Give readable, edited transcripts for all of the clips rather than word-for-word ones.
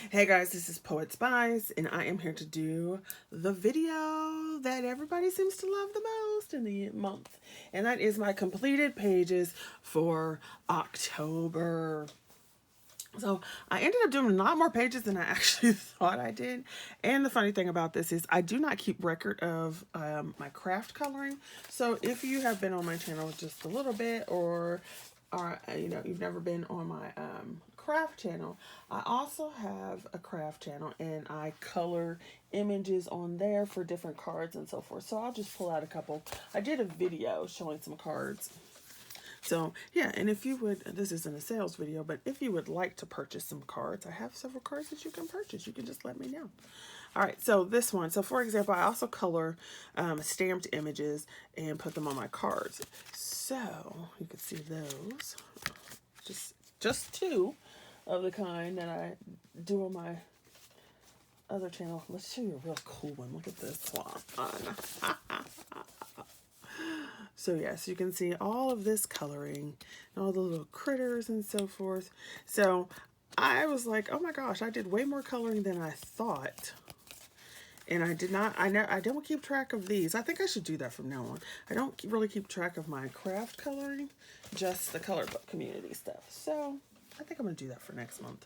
Hey guys, this is Poet Spies, and I am here to do the video that everybody seems to love the most in the month. And that is my completed pages for October. So I ended up doing a lot more pages than I actually thought I did. And the funny thing about this is I do not keep record of my craft coloring. So if you have been on my channel just a little bit, or you've never been on my craft channel, I also have a craft channel and I color images on there for different cards and so forth. So I'll just pull out a couple. I did a video showing some cards. So yeah, and if you would, this isn't a sales video, but if you would like to purchase some cards, I have several cards that you can purchase. You can just let me know. All right, so this one. So for example, I also color stamped images and put them on my cards. So you can see those. Just two of the kind that I do on my other channel. Let's show you a real cool one. Look at this one. So yes, you can see all of this coloring and all the little critters and so forth. So I was like, oh my gosh, I did way more coloring than I thought. And I did not, I don't keep track of these. I think I should do that from now on. I don't really keep track of my craft coloring, just the color book community stuff. So I think I'm going to do that for next month.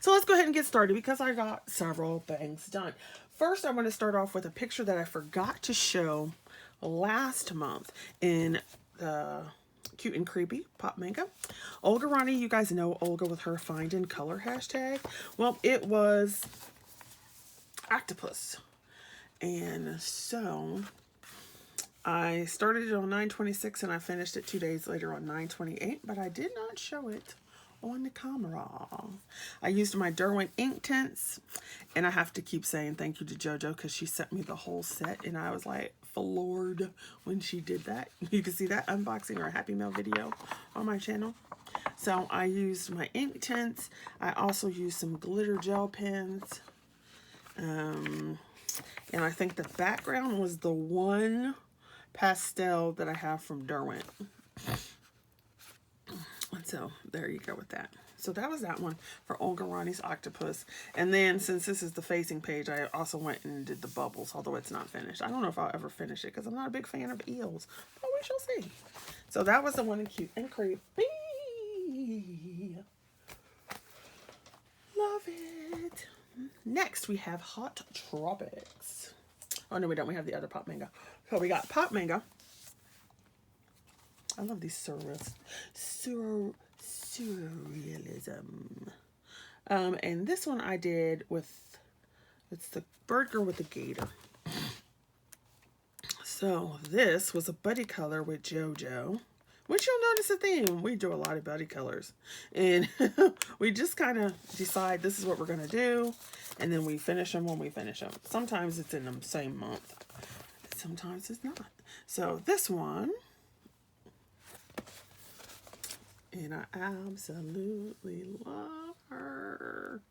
So let's go ahead and get started because I got several things done. First, I'm going to start off with a picture that I forgot to show last month in the Cute and Creepy Pop Manga. Olga Ronnie, you guys know Olga with her Find in Color hashtag. Well, it was octopus. And so I started it on 9/26 and I finished it 2 days later on 9/28, but I did not show it on the camera. I used my Derwent ink tints, and I have to keep saying thank you to JoJo because she sent me the whole set, and I was like floored when she did that. You can see that unboxing or Happy Mail video on my channel. So I used my ink tints. I also used some glitter gel pens. And I think the background was the one pastel that I have from Derwent. And so there you go with that. So that was that one for Olga Ronnie's octopus. And then since this is the facing page, I also went and did the bubbles, although it's not finished. I don't know if I'll ever finish it because I'm not a big fan of eels, but we shall see. So that was the one in Cute and Creepy. Love it. Next we have Hot Tropics. Oh no, we don't. We have the other Pop Manga. So we got Pop Manga. I love these surrealism. And this one I did with, it's the bird girl with the gator. So this was a buddy color with JoJo, which you'll notice a theme. We do a lot of buddy colors. And we just kind of decide this is what we're going to do. And then we finish them when we finish them. Sometimes it's in the same month. Sometimes it's not. So this one, and I absolutely love her.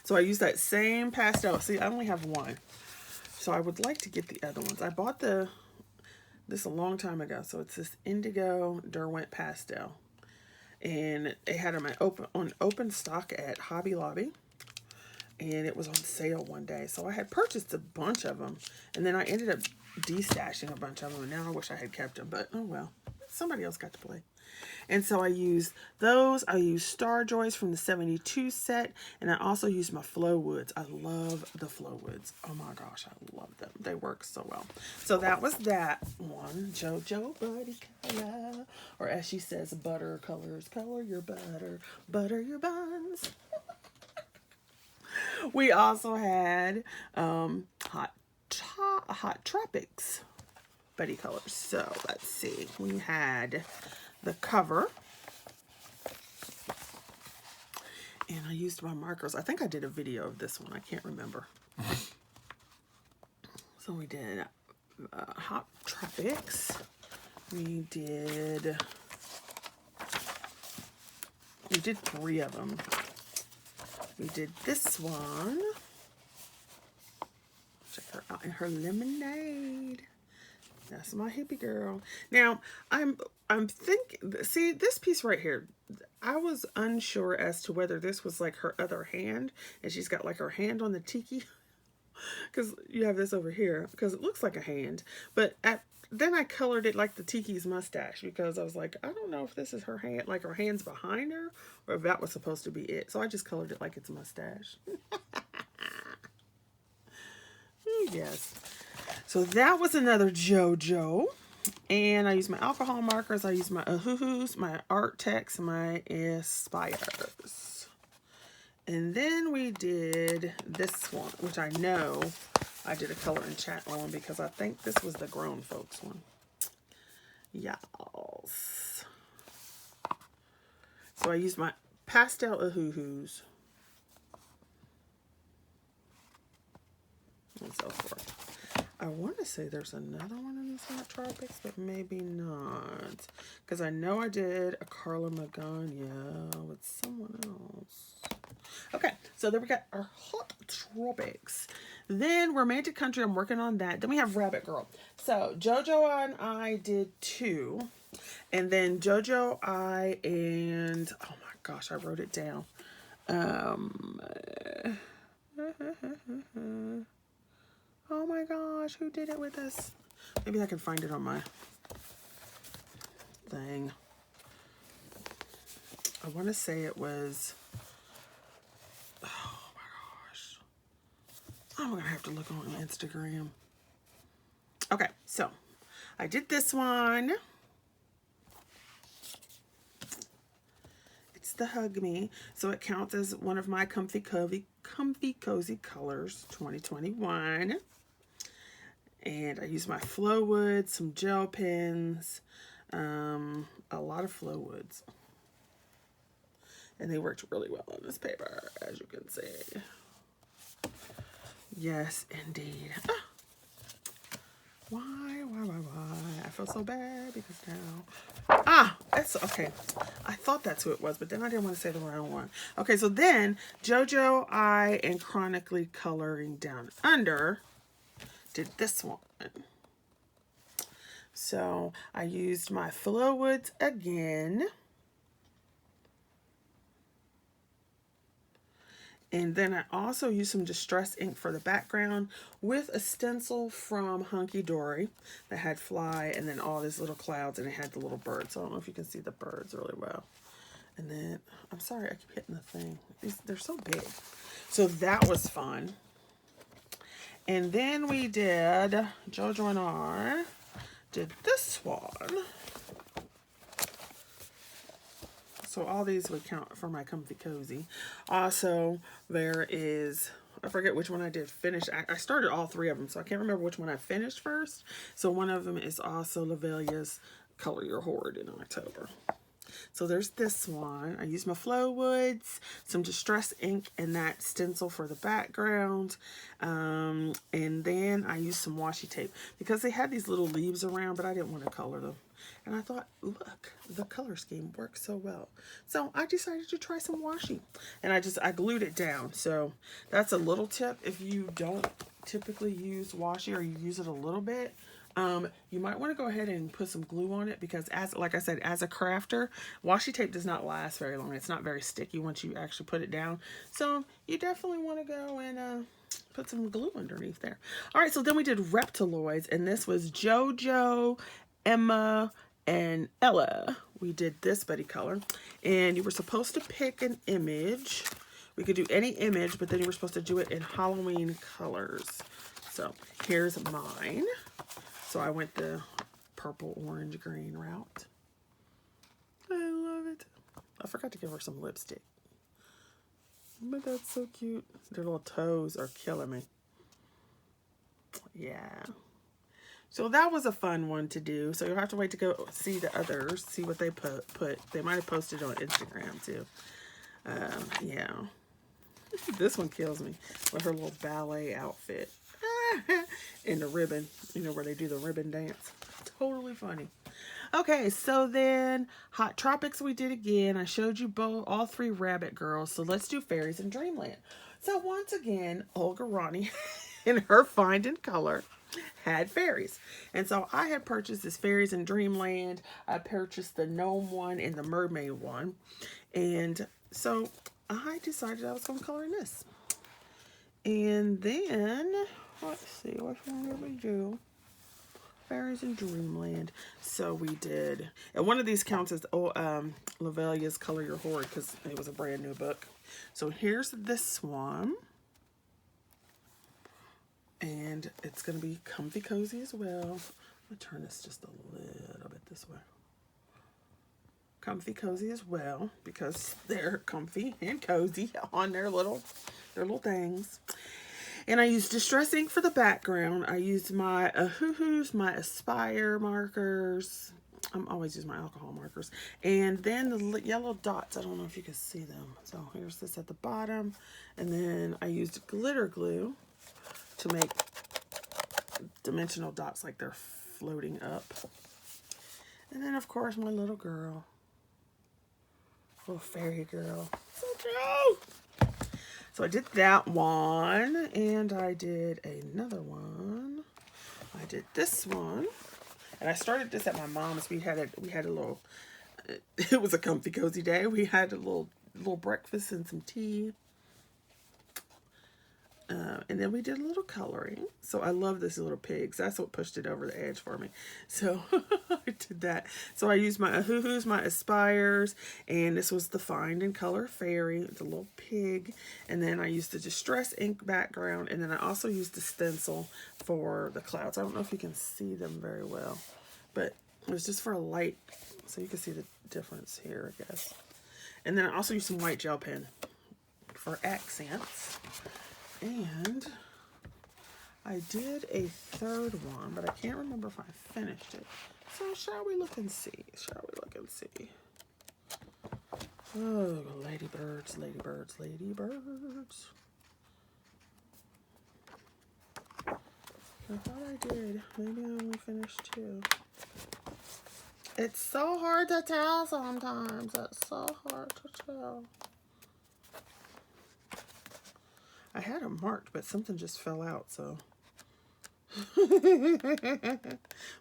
So I use that same pastel. See, I only have one. So I would like to get the other ones. I bought this a long time ago. So it's this indigo Derwent pastel. And they had them on open stock at Hobby Lobby. And it was on sale one day. So I had purchased a bunch of them. And then I ended up destashing a bunch of them. And now I wish I had kept them. But oh well. Somebody else got to play. And so I used those. I used Star Joys from the 72 set. And I also used my Flow Woods. I love the Flow Woods. Oh my gosh, I love them. They work so well. So that was that one. JoJo Buddy Color. Or as she says, butter colors. Color your butter. Butter your buns. We also had Hot Tropics buddy colors. So let's see. We had the cover. And I used my markers. I think I did a video of this one. I can't remember. So we did Hot Tropics. We did 3 of them. We did this one. Check her out in her lemonade. That's my hippie girl. Now, I'm thinking, see, this piece right here, I was unsure as to whether this was like her other hand, and she's got like her hand on the tiki, because you have this over here, because it looks like a hand. But then I colored it like the tiki's mustache, because I was like, I don't know if this is her hand, like her hand's behind her, or if that was supposed to be it. So I just colored it like it's mustache. Yes. So that was another JoJo. And I use my alcohol markers, I use my Ahuhus, my art text, my Aspires. And then we did this one, which I know I did a color and chat on because I think this was the grown folks one. Yes. So I used my pastel Ahuhus and so forth. I want to say there's another one in this Hot Tropics, but maybe not. Because I know I did a Carla magana with someone else. Okay, so then we got our Hot Tropics. Then Romantic Country, I'm working on that. Then we have Rabbit Girl. So JoJo and I did 2. And then JoJo, and oh my gosh, I wrote it down. Oh my gosh, who did it with us? Maybe I can find it on my thing. I want to say it was, oh my gosh. I'm going to have to look on Instagram. Okay, so I did this one. It's the Hug Me. So it counts as one of my Comfy Cozy Colors 2021. And I use my Flow Wood, some gel pens, a lot of Flow Woods. And they worked really well on this paper, as you can see. Yes, indeed. Ah. Why? I feel so bad because now... Ah, that's okay. I thought that's who it was, but then I didn't want to say the wrong one. Okay, so then JoJo, I, and Chronically Coloring Down Under did this one. So I used my Flow Woods again. And then I also used some Distress ink for the background with a stencil from Hunky Dory that had fly and then all these little clouds, and it had the little birds. So I don't know if you can see the birds really well. And then, I'm sorry, I keep hitting the thing. They're so big. So that was fun. And then we did, JoJo and I did this one. So all these would count for my Comfy Cozy. Also, there is, I forget which one I did finish. I started all 3 of them, so I can't remember which one I finished first. So one of them is also Lavelia's Color Your Hoard in October. So there's this one. I used my Flow Woods, some Distress ink, and that stencil for the background. And then I used some washi tape because they had these little leaves around, but I didn't want to color them. And I thought, look, the color scheme works so well. So I decided to try some washi. And I glued it down. So that's a little tip. If you don't typically use washi, or you use it a little bit, you might want to go ahead and put some glue on it, because like I said, as a crafter, washi tape does not last very long. It's not very sticky once you actually put it down. So you definitely want to go and put some glue underneath there. All right, so then we did Reptiloids, and this was JoJo, Emma, and Ella. We did this buddy color, and you were supposed to pick an image. We could do any image, but then you were supposed to do it in Halloween colors. So here's mine. So I went the purple, orange, green route. I love it. I forgot to give her some lipstick. But that's so cute. Their little toes are killing me. Yeah. So that was a fun one to do. So you'll have to wait to go see the others, see what they put. They might have posted on Instagram too. Yeah. This one kills me with her little ballet outfit. And the ribbon, you know, where they do the ribbon dance. Totally funny. Okay, so then Hot Tropics we did again. I showed you all 3 rabbit girls. So let's do Fairies and Dreamland. So once again, Olga Ronnie in her Find in Color. had fairies. And so I had purchased this Fairies in Dreamland. I purchased the gnome one and the mermaid one. And so I decided I was going to color in this. And then, let's see, which one did we do? Fairies in Dreamland. So we did, and one of these counts as Lavelia's Color Your Horde because it was a brand new book. So here's this one. And it's going to be comfy cozy as well. I'm going to turn this just a little bit this way. Comfy cozy as well because they're comfy and cozy on their little things. And I used Distress ink for the background. I used my Ahoohoos, my Aspire markers. I'm always using my alcohol markers. And then the yellow dots, I don't know if you can see them. So here's this at the bottom. And then I used glitter glue to make dimensional dots like they're floating up. And then, of course, my little girl. Little fairy girl. So cute! So I did that one, and I did another one. I did this one. And I started this at my mom's. We had a little, it was a comfy cozy day. We had a little breakfast and some tea. And then we did a little coloring. So I love this little pigs. That's what pushed it over the edge for me. So I did that. So I used my Ahoohoos, my Aspires, and this was the Find and Color Fairy, the little pig. And then I used the Distress ink background. And then I also used the stencil for the clouds. I don't know if you can see them very well, but it was just for a light, so you can see the difference here, I guess. And then I also used some white gel pen for accents. And I did a third one, but I can't remember if I finished it. So shall we look and see? Shall we look and see? Oh, ladybirds, ladybirds, ladybirds. I thought I did. Maybe I only finished two. It's so hard to tell sometimes. It's so hard to tell. I had them marked, but something just fell out, so. My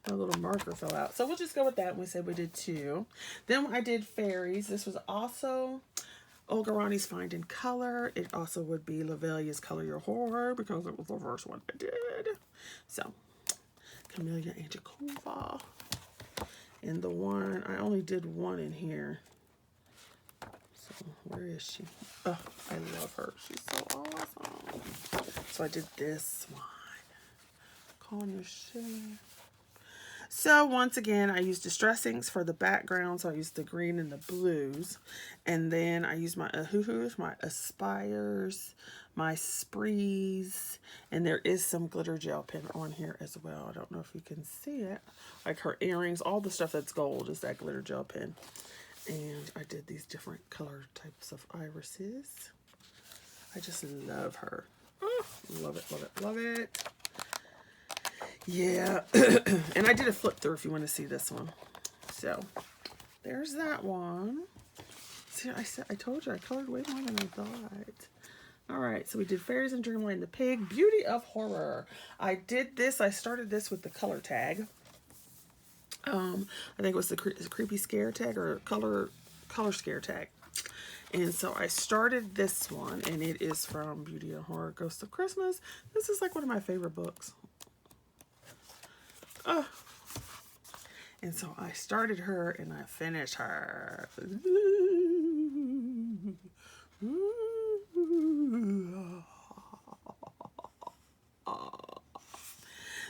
little marker fell out. So we'll just go with that. We said we did two. Then I did Fairies. This was also Olga Rani's Find in Color. It also would be Lavelia's Color Your Horror because it was the first one I did. So, Camellia and Jacoba. And the one, I only did one in here. So, where is she? Oh, I love her. She's so awesome. So I did this one. Calling your shit. So once again, I used Distress inks for the background. So I used the green and the blues. And then I used my Ahoohoos, my Aspires, my Sprees. And there is some glitter gel pen on here as well. I don't know if you can see it. Like her earrings, all the stuff that's gold is that glitter gel pen. And I did these different color types of irises. I just love her. Oh, love it, love it, love it. Yeah. And I did a flip through if you want to see this one. So there's that one. See, I told you I colored way more than I thought. All right, so we did Fairies in Dreamland, the pig, Beauty of Horror. I did this. I started this with the color tag. I think it was the creepy scare tag or color scare tag. And so I started this one, and it is from Beauty of Horror, Ghost of Christmas. This is like one of my favorite books. And so I started her, and I finished her.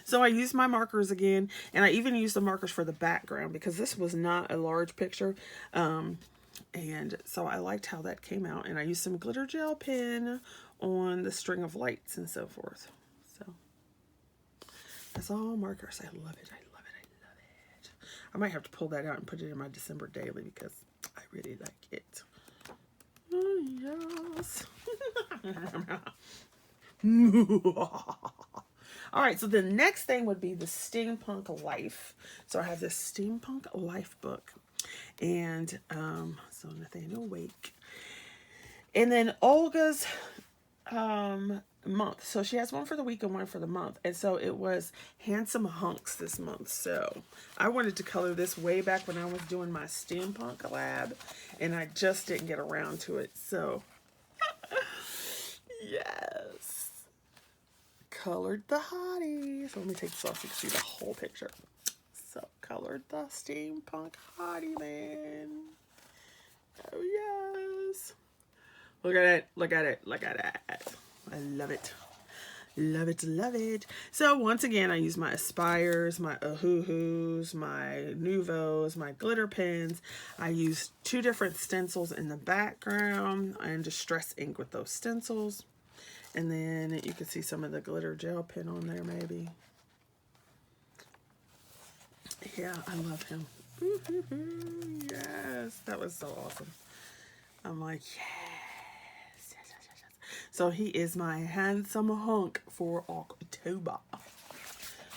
So I used my markers again, and I even used the markers for the background because this was not a large picture. And so I liked how that came out. And I used some glitter gel pen on the string of lights and so forth. So that's all markers. I love it. I love it. I love it. I might have to pull that out and put it in my December daily because I really like it. Oh, yes. All right, so the next thing would be the Steampunk Life. So I have this Steampunk Life book. And so Nathaniel Wake. And then Olga's month. So she has one for the week and one for the month. And so it was Handsome Hunks this month. So I wanted to color this way back when I was doing my Steampunk collab, and I just didn't get around to it. So yes, colored the hottie. So let me take this off so you can see the whole picture. So colored the Steampunk hottie, man. Oh yes. Look at it, look at it, look at it. I love it. Love it, love it. So once again, I use my Aspires, my Ahuhus, my Nouveaus, my glitter pens. I use 2 different stencils in the background and distress ink with those stencils. And then you can see some of the glitter gel pen on there maybe. Yeah, I love him. Yes, that was so awesome. I'm like, yes, yes, yes, yes. So he is my handsome hunk for October.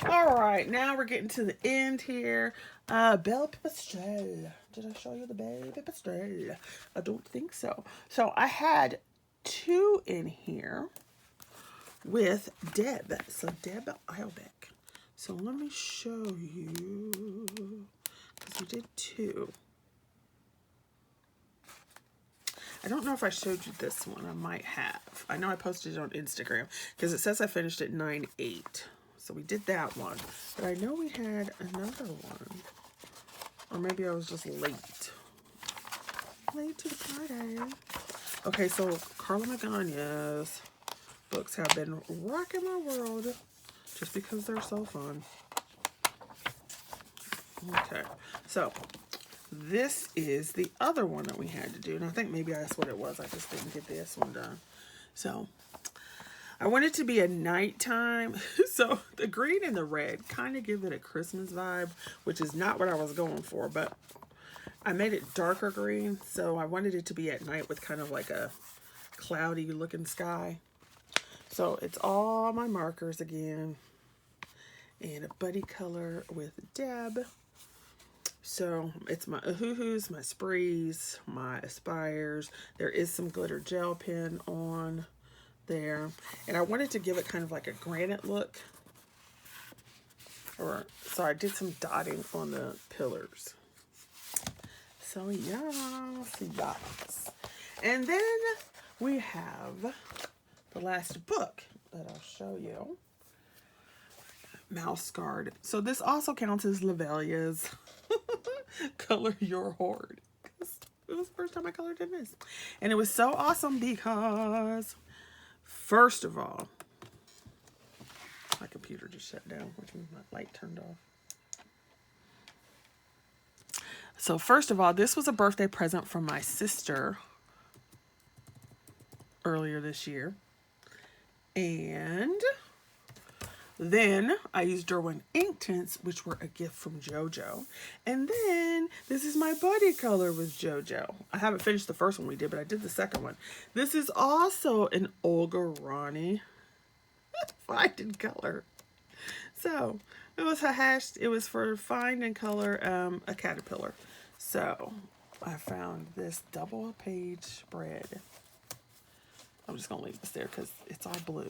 All right, now we're getting to the end here. Belle Pipistrelle. Did I show you the Belle Pipistrelle? I don't think so. So I had 2 in here with Deb. So Deb Eilbeck. So let me show you, because we did 2. I don't know if I showed you this one. I might have. I know I posted it on Instagram because it says I finished at 9/8. So we did that one. But I know we had another one. Or maybe I was just late. Late to the party. Okay, so Carla Magana's books have been rocking my world just because they're so fun. Okay, so this is the other one that we had to do. And I think maybe that's what it was. I just didn't get this one done. So I want it to be a nighttime. So the green and the red kind of give it a Christmas vibe, which is not what I was going for. But I made it darker green. So I wanted it to be at night with kind of like a cloudy looking sky. So it's all my markers again. And a buddy color with Deb. So it's my Ahuhus, my Sprees, my Aspires. There is some glitter gel pen on there. And I wanted to give it kind of like a granite look. So I did some dotting on the pillars. So yes, yes. And then we have the last book that I'll show you. Mouse Guard. So this also counts as Lavelia's Color Your Horde. It was the first time I colored in this. And it was so awesome because, first of all, my computer just shut down, which means my light turned off. So first of all, this was a birthday present from my sister earlier this year. And then I used Derwent ink tints, which were a gift from JoJo. And then this is my buddy color with JoJo. I haven't finished the first one we did, but I did the second one. This is also an Olga Rani find and color. So it was it was for find and color a caterpillar. So I found this double page spread. I'm just gonna leave this there because it's all blue.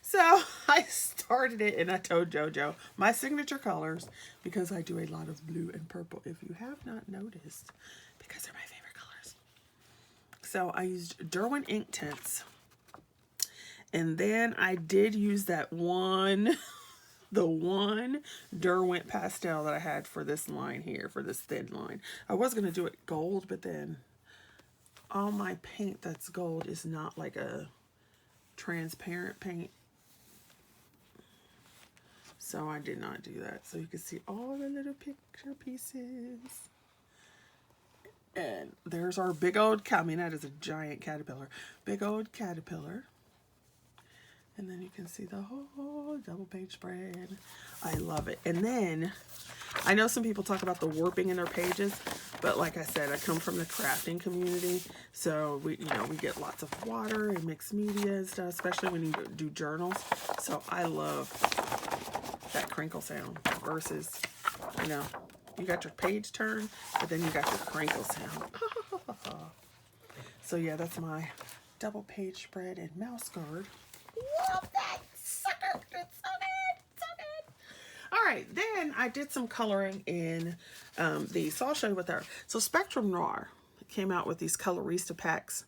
So I started it and I told JoJo my signature colors, because I do a lot of blue and purple, if you have not noticed, because they're my favorite colors. So I used Derwent ink tints, and then I did use that one, the one Derwent pastel that I had for this line here, for this thin line. I was going to do it gold, but then all my paint that's gold is not like a transparent paint, so I did not do that. So you can see all the little picture pieces. And there's our big old I mean, that is a giant caterpillar. Big old caterpillar. And then you can see the whole double page spread. I love it. And then I know some people talk about the warping in their pages, but like I said, I come from the crafting community, so we get lots of water and mixed media and stuff, especially when you do journals. So I love that crinkle sound versus, you got your page turn, but then you got your crinkle sound. So yeah, that's my double page spread in Mouse Guard. Love that sucker. It's so good. So good. All right, then I did some coloring in these. So I'll show you what they're. So Spectrum Noir came out with these Colorista packs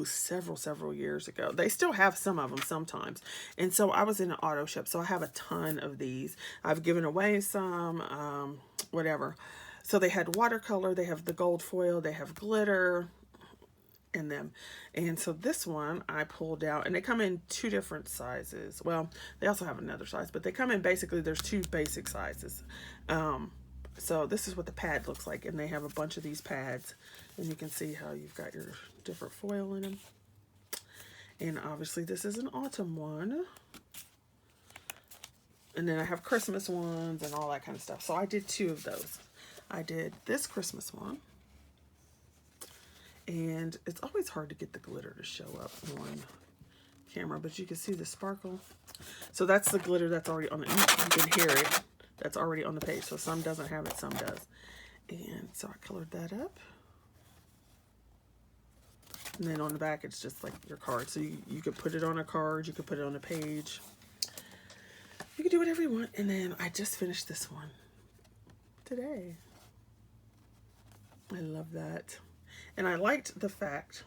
several years ago. They still have some of them sometimes. And so I was in an auto ship, so I have a ton of these. I've given away some, whatever. So they had watercolor, they have the gold foil, they have glitter in them. And so this one I pulled out, and they come in 2 different sizes. Well, they also have another size, but they come in basically, there's 2 basic sizes. So this is what the pad looks like, and they have a bunch of these pads, and you can see how you've got your different foil in them. And obviously this is an autumn one. And then I have Christmas ones and all that kind of stuff. So I did 2 of those. I did this Christmas one. And it's always hard to get the glitter to show up on camera, but you can see the sparkle. So that's the glitter that's already on it. You can hear it. That's already on the page. So some doesn't have it, some does. And so I colored that up. And then on the back, it's just like your card. So you could put it on a card. You could put it on a page. You can do whatever you want. And then I just finished this one today. I love that. And I liked the fact,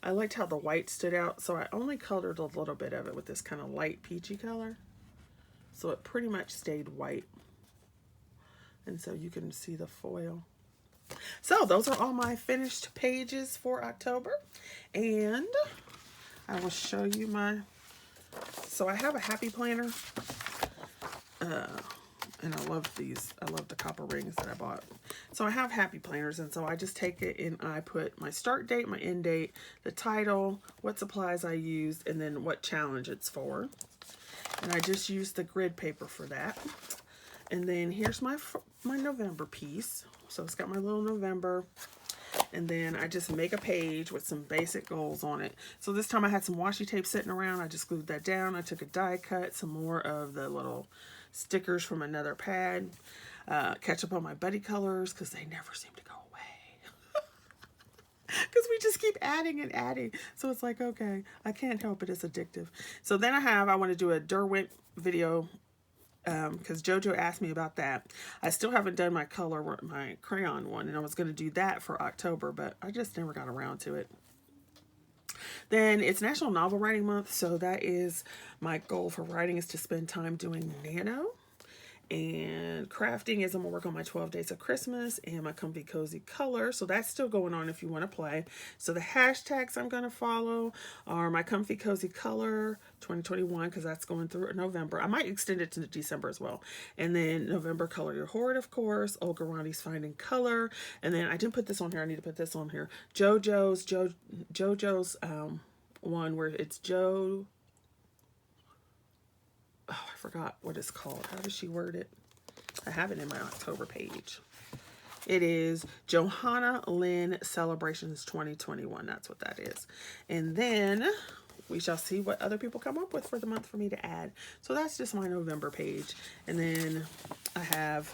I liked how the white stood out. So I only colored a little bit of it with this kind of light peachy color. So it pretty much stayed white. And so you can see the foil. So those are all my finished pages for October. And I will show you my, so I have a happy planner. And I love these. I love the copper rings that I bought. So I have happy planners, and so I just take it and I put my start date, my end date, the title, what supplies I used, and then what challenge it's for. And I just used the grid paper for that. And then here's my November piece. So it's got my little November. And then I just make a page with some basic goals on it. So this time I had some washi tape sitting around. I just glued that down. I took a die cut, some more of the little stickers from another pad. Catch up on my buddy colors because they never seem to go away. Because we just keep adding and adding. So it's like, okay, I can't help it. It's addictive. So then I want to do a Derwent video because JoJo asked me about that. I still haven't done my crayon one, and I was going to do that for October, but I just never got around to it. Then it's National Novel Writing Month, so that is my goal for writing, is to spend time doing nano. And crafting is I'm going to work on my 12 Days of Christmas and my Comfy Cozy Color. So that's still going on if you want to play. So the hashtags I'm going to follow are my Comfy Cozy Color 2021, because that's going through November. I might extend it to December as well. And then November, Color Your Hoard, of course. Olga Ronnie's Finding Color. And then I didn't put this on here. I need to put this on here. JoJo's one where it's oh, I forgot what it's called. How does she word it? I have it in my October page. It is Johanna Lynn Celebrations 2021. That's what that is. And then we shall see what other people come up with for the month for me to add. So that's just my November page. And then I have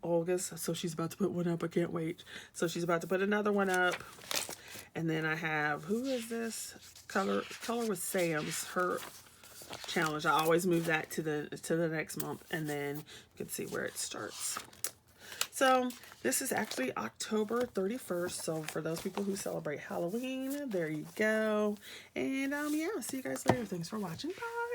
Olga's. So she's about to put one up. I can't wait. So she's about to put another one up. And then I have, who is this? Color with Sam's. Her challenge. I always move that to the next month, and then you can see where it starts. So this is actually October 31st. So for those people who celebrate Halloween, there you go. And yeah, see you guys later. Thanks for watching. Bye.